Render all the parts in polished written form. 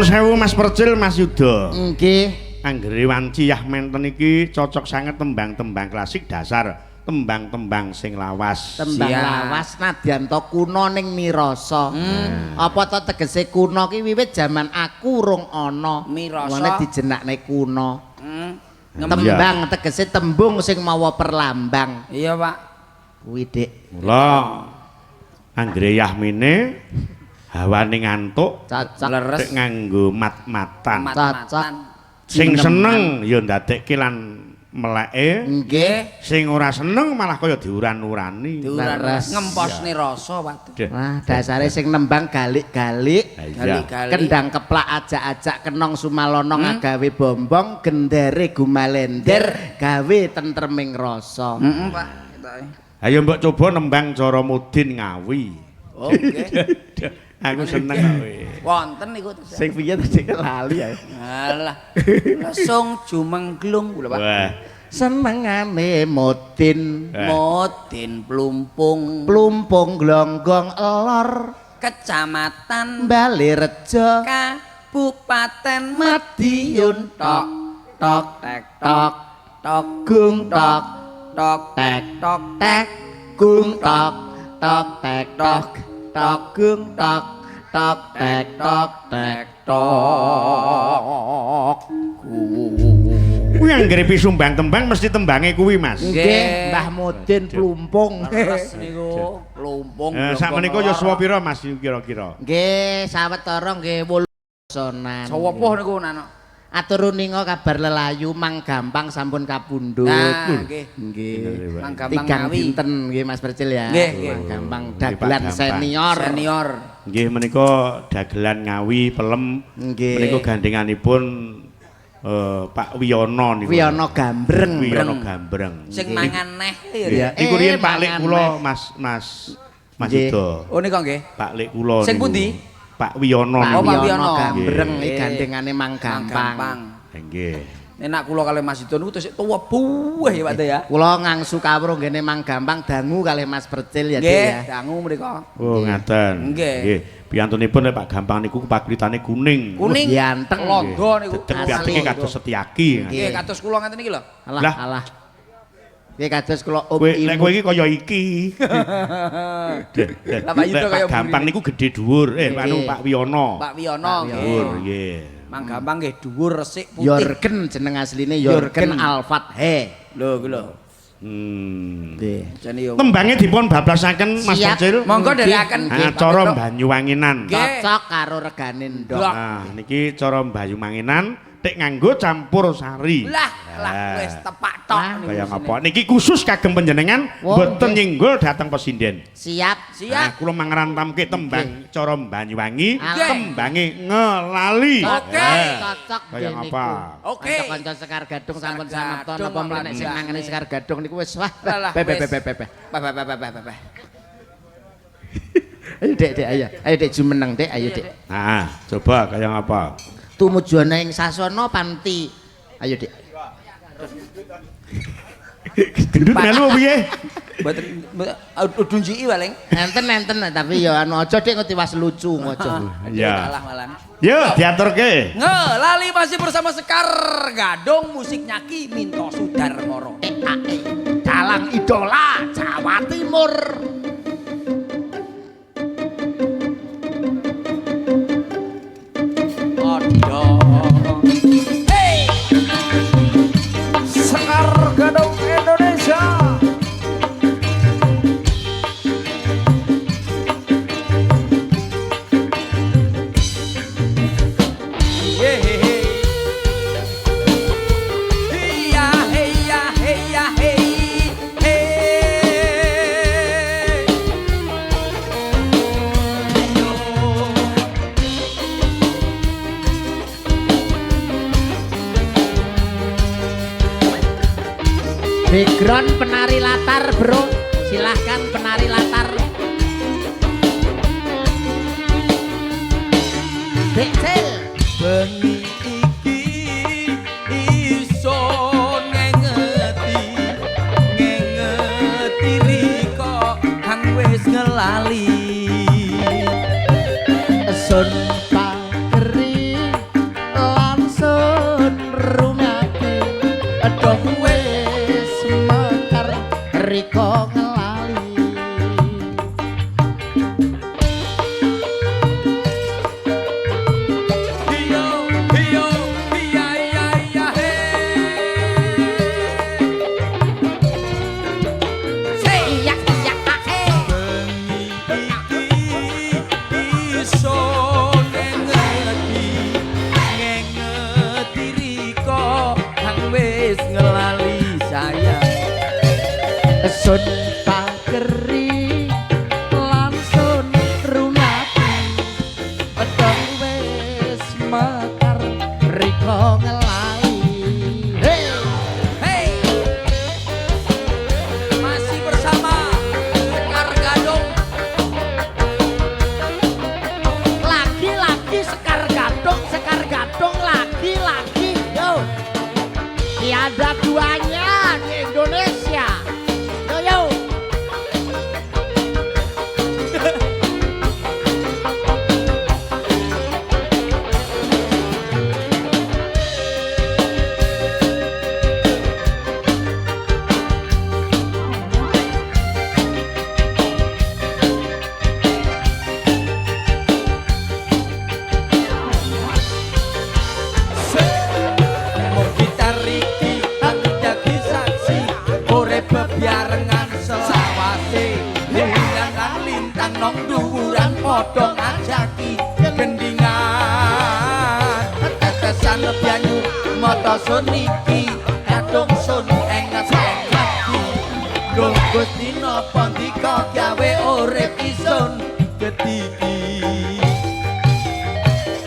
Nuwun sewu Mas Percil, Mas Yuda. Nggih. Anggere wanci yah menten iki cocok sanget tembang-tembang klasik dasar, tembang-tembang sing lawas. Tembang lawas nadyan to kuno ning mirasa. Apa to tegese kuno ki wiwit jaman aku urung ana. Mirasa. Mane dijenakne kuno. Tembang tegese tembung sing mawa perlambang. Iya, Pak. Kuwi, Dik. Mula anggere yah mene hawane ngantuk, Cocok Leres. dek nganggo mat-matan. Cocok. Sing seneng ya ndadekke lan meleke, Nggih. sing ora seneng malah kaya diuran-urani. Leres. Ngemposne rasa, Pak. Wah, dasare sing nembang galik-galik. Iya. Kendang keplak ajak-ajak kenong sumalana ngagawe bombong gendere gumalender gawe tentreming rasa. Heeh, Pak. Ketoke. Ayo mbok coba nembang cara Mudin Ngawi. Oh, nggih. Aku seneng kowe. Wonten niku terus. Sing piye tadi lali ya. Alah. Langsung jumengglung kula, Pak. Wah, Senengane Mudin, Mudin Plumpung, plumpung glonggong elor, Kecamatan Balirejo, Kabupaten Madiun tok tok tek tok tok gung tok tok tek tok tek gung tok tok tek tok tok gung tok tok tek tok. kuwi anggere pisumbang tembang mesti tembange kuwi, Mas. Nggih, Mbah Mudin plumpung. Terus niku Plumpung. Sakmenika yuswa pira, Mas, kira-kira? Nggih, sawetara nggih 8 sonan. Sawopoh niku nana. Atur uninga kabar lelayu Mang Gampang sampun kapundhut. Nah, nggih. Nggih. Mang Gampang Tigang Ngawi. dinten nggih Mas Percil ya. Nggih, nggih. Mang Gampang Nggih, Pak dagelan Gampang. senior. Senior. Nggih menika dagelan Ngawi pelem. Nggih. Menika gandenganipun Pak Wiyono niku. Wiyono Gambreng. Wiyono Gambreng. Sing mangan neh ya. Iya, niku riyen Pak Lek mangan kula neh. Mas Nggih. Yuda. Oh niku nggih. Pak Lek kula. Sing niku. pundi? Pak Wiyono Pak Oh, Pak niku. Wiyono. Gambreng Nggih. iki gandengane Mang Gampang. Nggih. Enak kula kalih Mas Yuda niku tesih tuwa buweh ya Pak De ya. Kula ngangsu kawruh ngene Mang Gampang dangu kalih Mas Percil ya Dik Nggih, ya. dangu mriku. Oh, ngaten. Nggih. Piyantunipun nek Pak Gampang niku paklitane kuning. Kuning. Ganteng. Londo niku. Dedeg Asli. piatike kados Setyaki. Nggih, kados kula ngeten iki lho. Alah Lah. alah. Iki kados kula Kowe nek kowe iki kaya iki. Lah Pak Yuda Nek kaya Pak Gampang buri. niku gedhe dhuwur. Nggih. Pak Wiyono. Pak Wiyono nggih. Dhuwur, nggih. Mang Gampang nggih dhuwur resik putih. Yorgen jeneng asline Yorgen Yorgen. Al-Fathe. Lho ku lho. Nggih. Jane yo. Tembange dipun bablasaken Mas Siap. Percil. Monggo dherekaken nggih. Acara Banyuwanginan. Nggih. Cocok karo regane ndok. Ndok. Nah, niki cara Banyuwanginan tek nganggo campur sari. Lah wis tepak tok niku. Kaya ngapa? Niki khusus kagem panjenengan Wong, mboten nggih. nyenggol dhateng pesinden. Siap. Nah, kula mangrantamke tembang cara Banyuwangi, Nggih. tembange ngelali. Oke. Cocok Kaya nggih ngapa? niku. Oke. Kanca Sekar Gadung sampun Sekar samapta Gadung, napa mlenek sing Pak. nangani Sekar Gadung niku wis wah. Lah, Pe. wis. Ayo Dek, ayo. Ayo Dek jumeneng Dek, ayo Dek. Nah, coba kaya ngapa? Tumuju ana ing sasana panti. Ayo Dek. Gendut melu piye? Mboten dunjiki paling. Enten tapi ya anu aja Dek ngetiwas lucu aja. Ya. Kalah malan. Yo, diaturke. Ngelali masih bersama Sekar Gadung musik nyaki Minto Sudarmoro. Dalang idola Jawa Timur. Odo. Hey! Sekar Gadung Indonesia. Yehehe. Heya, heya, heya, hey, hey. Background penari latar bro, silahkan penari latar. Becel. Bengi iki iso ngengeti riko kang wis ngelali Sun pageri mekar riko ngelali. Hey, Hey, masih bersama Sekar Gadung. lagi-lagi Sekar Gadung lagi-lagi. Yo, tiada duanya di Indonesia. Yo yo. Mau gitar iki kan dadi saksi urip bebarengan selawase dengan lintang nong dhuwuran padha ngajaki gendingan tetesan banyu mata sun iki kadung sun enget-enget lho Gusti napa ndika gawe urip isun gediki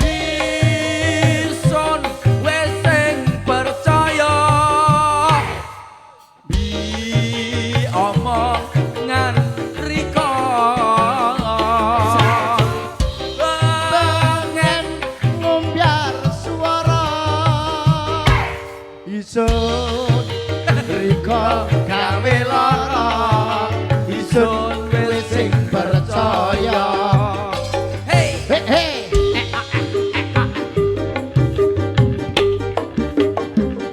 Isun wis sing percaya omongan riko Pengen ngumbyar suara isun riko gawe lara isun wis sing percaya. Hey, Hey hey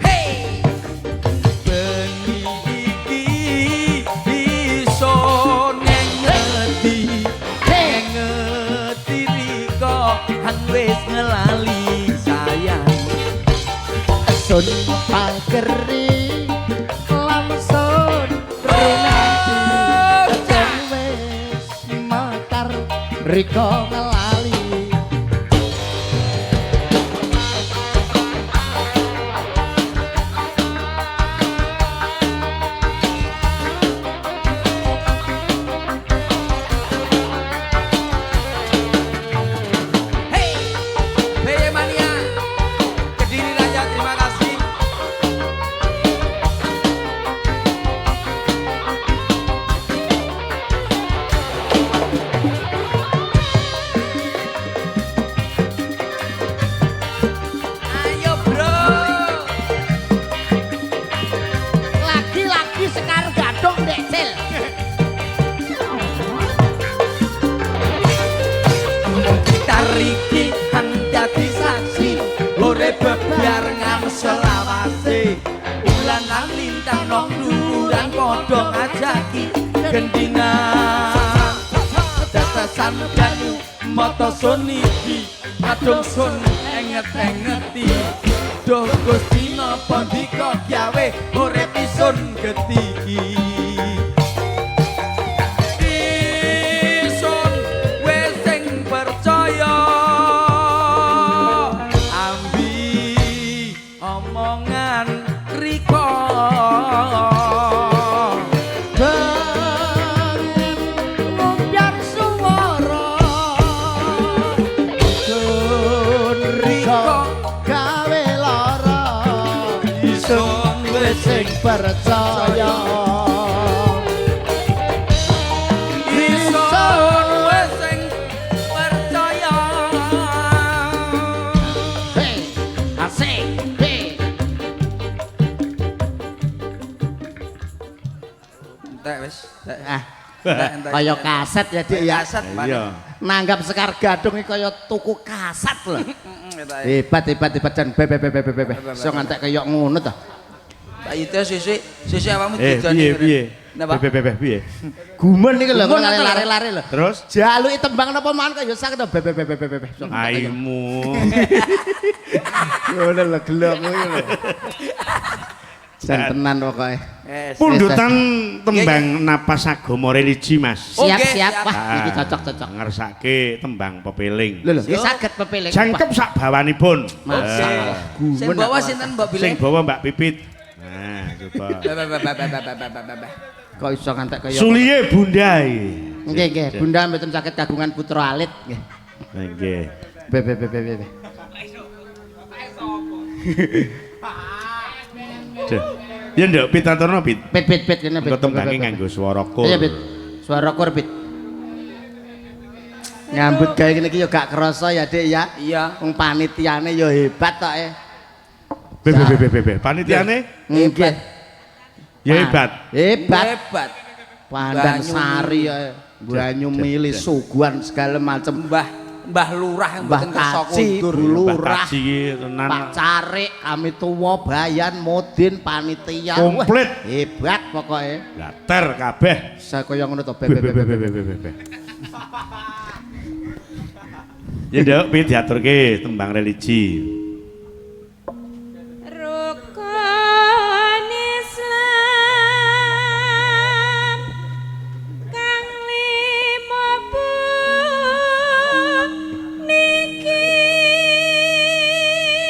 hey, bengi iki isun ngengeti ngengeti riko han wis ngelali sayang sun pageri langsung runati jan wis mekar riko ngelali. Hey, BY Mania, Kediri Raya, terima kasih. Ayo bro, Lagi-lagi Sekar Gadung Dek Cil. kita riki han dadi saksi urip bebarengan selawase ulanan lintang nong dhuwuran padha ngajaki gendingan tetesan banyu mata sun iki kadung sun enget-engeti Duh Gusti napa ndika gawe urip isun gediki Isun wis sing percaya ambi omongan riko Pengen ngumbyar suara isun riko gawe lara isun wis sing percaya. Isun wis sing percaya Hey, asik. Hey. entek wis Ah, kaya kaset ya Dik ya. kaset Iya. Nanggap Sekar Gadung iki kaya tuku kaset lho. Hebat jan bebe. Iso ngantek kaya ngono ta. Pak Yito sisik awakmu Piye piye? Napa? Bebeh piye? Gumen iki lho Gumen kok apa, lari-lari lho. Terus Jaluki tembang napa man kaya sak to bebe. aimu. Ngono lho gelem iki lho. Jan tenan pokoke. Yes. Pundutan tembang napas agama religi, Mas. Oke, Siap-siap. siap. Wah, iki cocok. Ngersake tembang pepeling. Lho nggih saged pepeling. Jangkep sak bawanipun. Masalah. Sing bawa sinten Mbak Sing Bileng? bawa Mbak Pipit. Nah, coba. Kok iso ngantek kaya Suliye Bunda. Nggih, Bunda mboten saged kagungan putra alit nggih. Nggih. Be. Ya ndak Pit aturno Pit. Pit kene Pit. Engko tembange nganggo swara kur. Iya Pit. Suara kur Pit. Nyambut gawe ngene iki ya gak kerasa ya Dik ya. Iya. Wong panitiane ya hebat tok e. Be. Panitiane Nggih. ya hebat. Hebat. Pandang Banyu Sari ya. Banyu Mili suguhan segala macam. Mbah Lurah yang Mbah mboten kersa Kaci, kundur. Lurah, Kaji tenan. Pak Carik, kami tuwa, Bayan, Mudin, panitia. Komplit. Wah, hebat pokoknya. Later kabeh. Saya kaya ngono to. Be. Ya ndak Pit diaturke tembang religi. Rukun Islam kang lima niki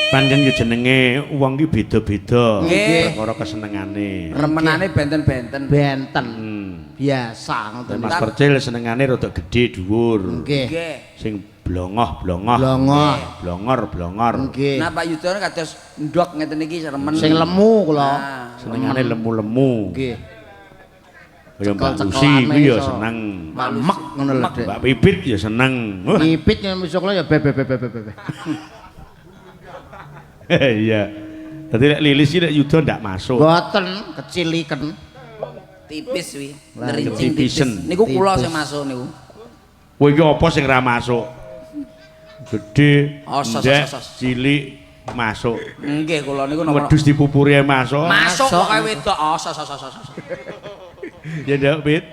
Pancen yo jenenge wong ki beda-beda Nggih. perkara kesenengane. Remenane benten-benten. Benten. Hmm. Biasa ngoten. Mas Percil senengane rada gedhe dhuwur. Nggih. Nggih. Sing blongoh-blongoh. Blongoh. Blongor-blongor. Nggih. Nah Pak Yudhoyono kados ndok ngeten iki remen. Sing lemu kula. Nah, Senengane lemu-lemu. Nggih. Kaya Mbak Lucy Cekel-cekelane kuwi ya iso. seneng. Mamek ngono lho, Dik. Mbak Pipit ya seneng. Wah, Ngipit yang besok ya be. iya. Dadi lek Lilis iki lek Yuda ndak masuk. Boten keciliken. tipis wi. Lah, Ngerincing tipis. tipisen. Niku kula Tipis. sing masuk niku. Kowe iki apa sing ra masuk? Gedhe, Osos, ndek, osos. cilik masuk. Nggih kula niku nomor Wedhus dipupuri ae masuk. masuk Masuk. pokoke wedok. Osos. Ya ndak Pit.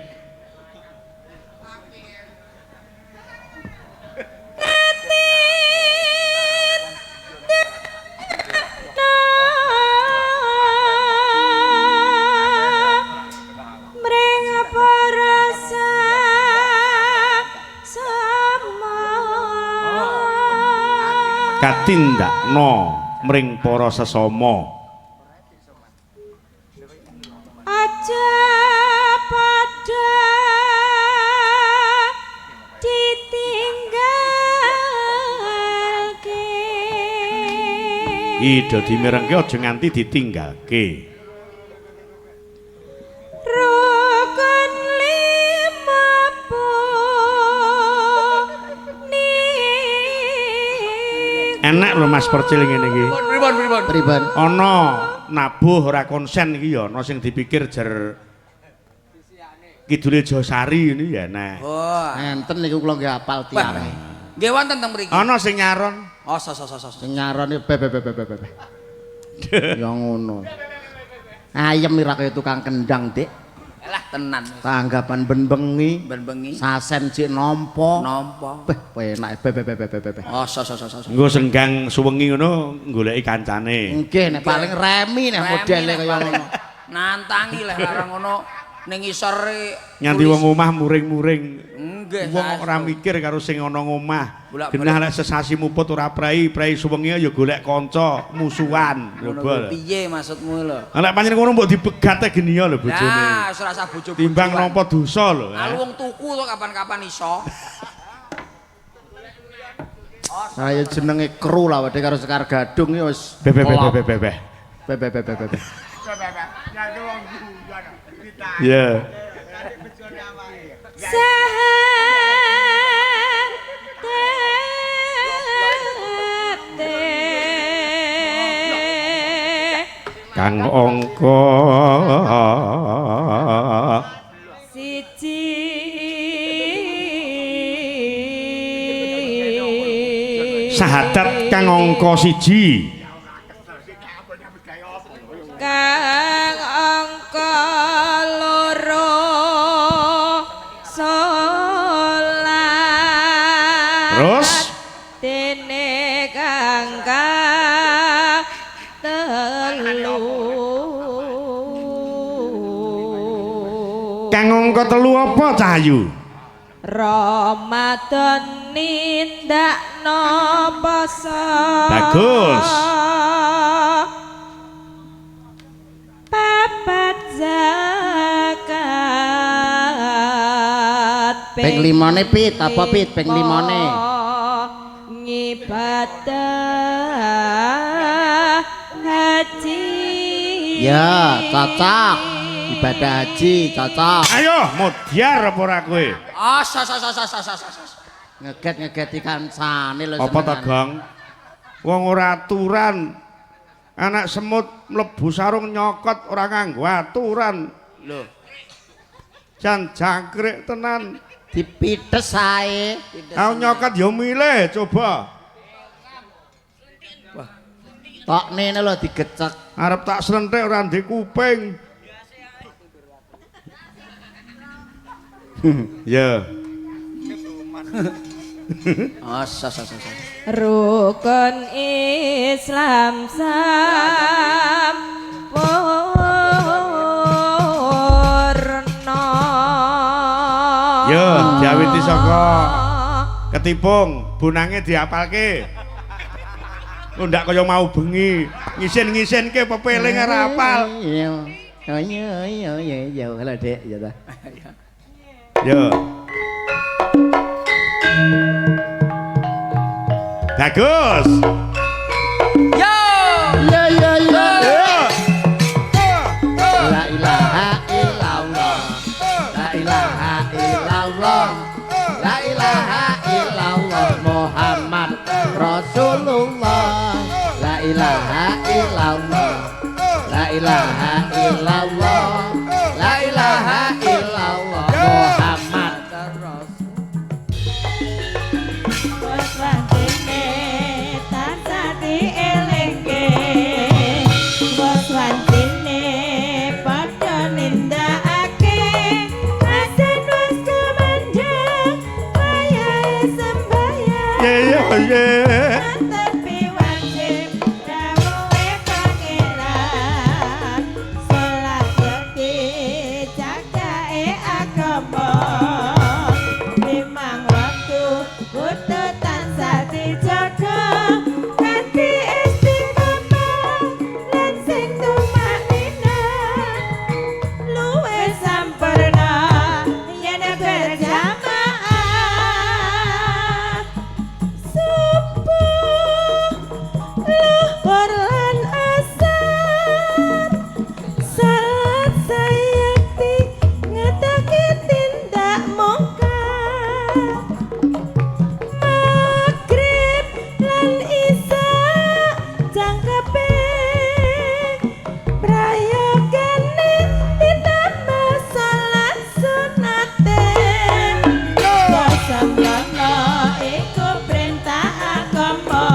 mring parasa sama Katindakno mring para sesama. aja pada ditinggalke Ida dimirengke aja nganti ditinggalke. rukun lima Enak lho Mas Percil ngene iki. Pripun. Pripun? Ana nabuh ora konsen iki ya, ana sing dipikir jer Kidule Josari ini ya enak. Wah. Enten niku kula nggih hafal Wah. tiang. Nggih wonten teng mriki. Ana sing nyaron. Osos. Sing nyarone be. Ya ngono. Ayem ira kaya tukang kendang, Dik. Lah tenan. Tanggapan ben bengi, Ben bengi. sasen cik nampa. Nampa. Beh, penak be. Osos. Nggo senggang suwengi ngono goleki kancane. Nggih nek paling remi nek modele kaya ngono. Nantangi lah larang ngono ning isore Nganti wong omah muring-muring. nggih. Wong ora mikir karo sing ana ngomah. Bolak-balik. Genah lek sesasi muput ora prei suwengi ya golek kanca musuhan. Lho, Bol. Piye maksudmu lho? Lek pancen ngono mbok dibegate geni ya lho bojone. Nah, wis rasa bojo-bojoan. Timbang nampa dosa lho. Lalu wong tuku to kapan-kapan iso. Saya jenenge kru lah wedhe karo Sekar Gadung ya wis. Be. Be. Ya. Kang angka siji sahadat kang angka 1. kang angka loro salat Terus dene kang telu kang angka 3 apa Cahayu? Ramadan nindakno poso Bagus. papat zakat Ping limane Pit, apa Pit ping limane? ngibadah Ya, cocok. Ibadah haji cocok. Ayo, modiar apa ora kowe? Ngeget-ngegeti kancane lho. Apa ta, Gong? Wong ora aturan. Anak semut mlebu sarung nyokot ora nganggo aturan. Lho, Jan jangkrik tenan. dipites ae. Aku nyokot ya milih coba. Tok nene lho digecek. Arep tak slenthek ora ndek kuping. Ya. Oh, Rukun Islam sampurna. Ya, diawiti saka ketipung, bunange diapalke. Ndak kaya mau bengi, ngisin-ngisinke pepeling ora apal. Iya. Oh iya, kalau Dek ya ta. Ya. Bagus. Yo. Ya. Ya. La ilaha illallah. La ilaha illallah. La ilaha illallah Muhammad Rasulullah. La ilaha illallah. La ilaha illallah. La ilaha illallah Muhammad Waswantine tansah dielingke. Waswantine padha nindakake. Asen wis kemandhang wayahe sembahyang. Ya. Tapi wajib dawuhe pangeran. Salat dadi cacake agama. Limang waktu kudu tansah dijaga. Kanthi istiqomah lan sing tumanina. Luwih sampurna yen berjamaah. Subuh luhur lan asar. Salat sayakti ngetake tindak mungkar. Maghrib lan isya jangkepe. Prayogane ditambah salat sunate. Sambana iku perintah agama.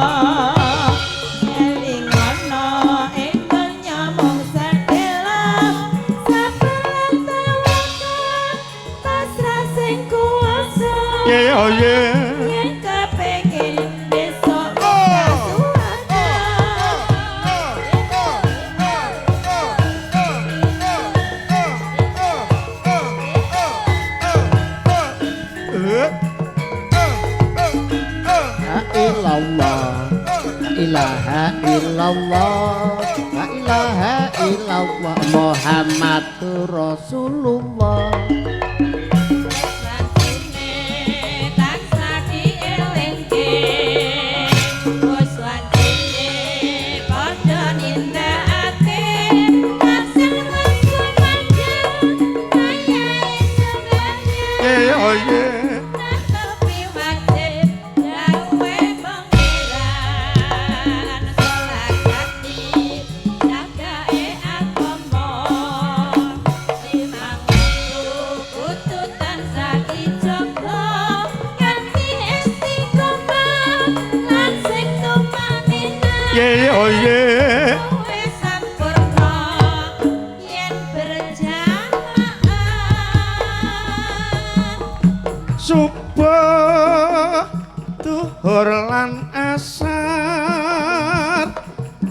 Elingono iku nyamung sedhela. Sabar tawakal pasrah sing kuwasa. Ya. Yen kepengin besok kasuwarga. La ilallah. La ilaha illallah. La ilaha illallah Muhammadur Rasulullah. Santine tansah dielingke. Waswantine padha nindakake. Asen wis kemandhang wayahe sembahyang. Ya. Tapi wajib dawuhe pangeran. Salat dadi cacake agama. Limang waktu kudu tansah dijaga. Kanthi istiqomah lan sing tumanina. Luwih sampurna yen berjamaah. Subuh duhur lan asar.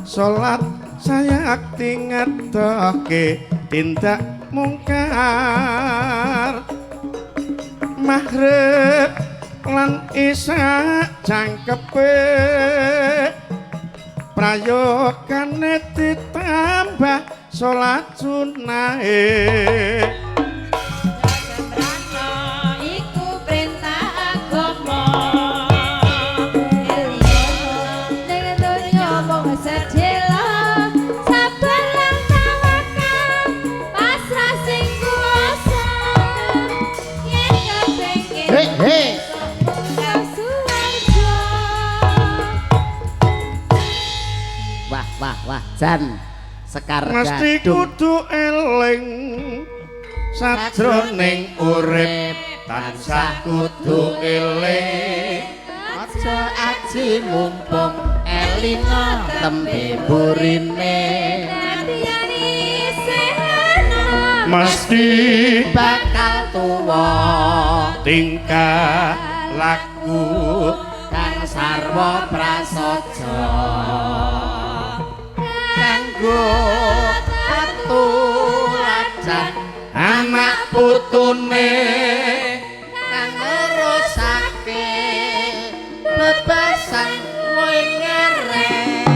Salat sayakti ngetake tindak mungkar. Maghrib lan isya jangkepe. Prayogane ditambah salat sunahe. Sembrana iku perintah agama. Elingono ning donya mung sedhela. Sabar lan tawakal wah jan Sekar mesti Gadung kudu eling sajroning urip tansah kudu eling aja aji mumpung elinga tembe burine mesti bakal tuwa tingkah laku kang sarwa prasaja kanggo atulajan anak putune kang ngrusake bebasan kowe ngerek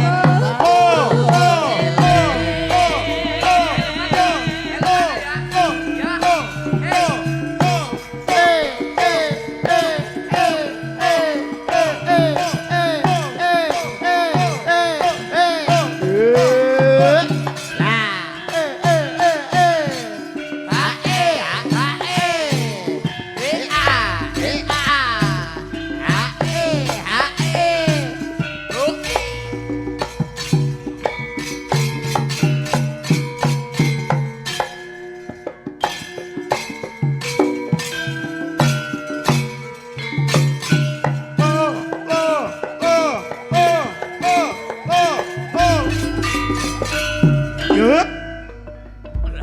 yuk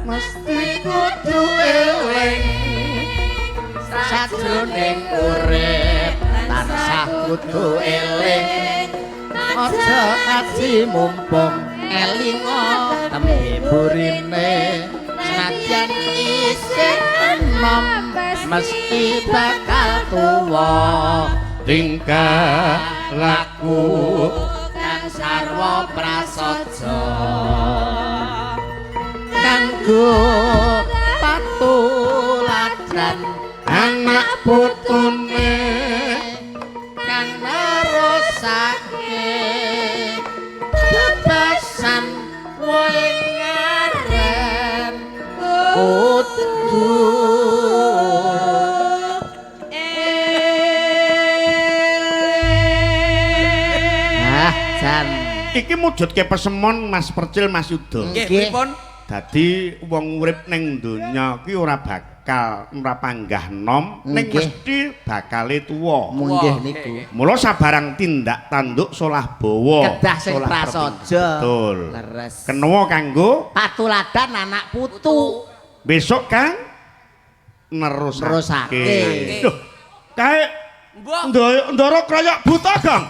mesti kudu eling sajroning urip tansah kudu eling aja aji mumpung elinga tembe burine senajan isih enom mesti bakal tuwa tingkah laku kang sarwa prasaja kanggo patuladan anak putune kang nerusake bebasan kowe ngaren kudu jan iki mujudke pesemon Mas Percil Mas Yuda Nggih, Nggih. pripun? dadi wong urip ning donya ki ora bakal ora panggah nom ning Nggih. mesti bakale tuwa munggih Wah, niku mula sabarang tindak tanduk solah bawa kedah sing solah prasaja betul leres kenawa kanggo patuladan anak putu besok kang nerusake Nerusake. Loh, kae Mbah, ndoro kroyok buta, Gong.